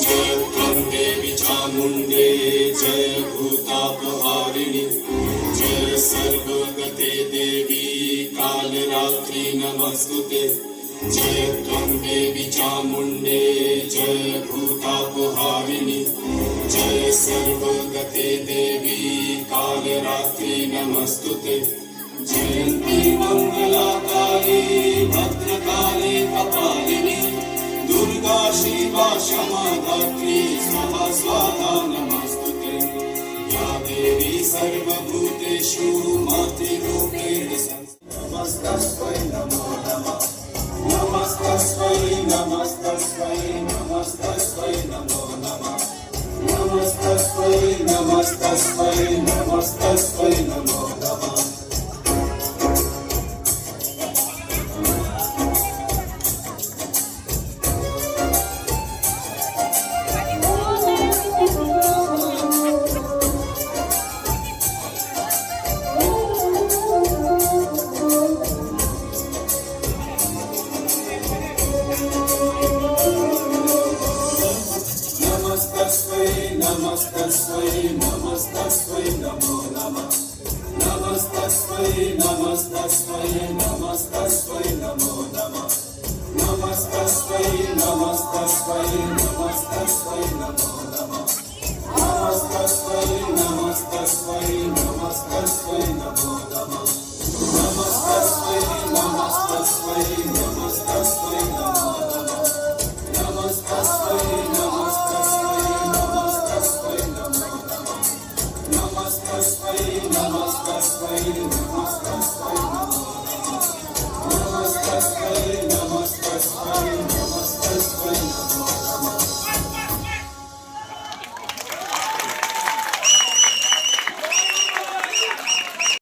जय त्वं देवी चामुण्डे जय भूतापहारिणि जय सर्वगते देवी कालरात्रि नमस्तुते जय त्वं देवी चामुण्डे जय भूतापहारिणि जय सर्वगते देवी कालरात्रि नमस्तुते जयन्ती मङ्गलाकाली भद्रकाली कपालिनी दुर्गा शिवा क्षमा धात्री स्वाहा स्वाहा नमस्तुते या देवी सर्वभूतेषु मातृरूपेण नमस्तस्मै नमो नमः नमस्तस्मै नमस्तस्मै नमस्तस्मै नमो नमः नमस्तस्मै नमस्तस्मै नमस्तस्मै नमो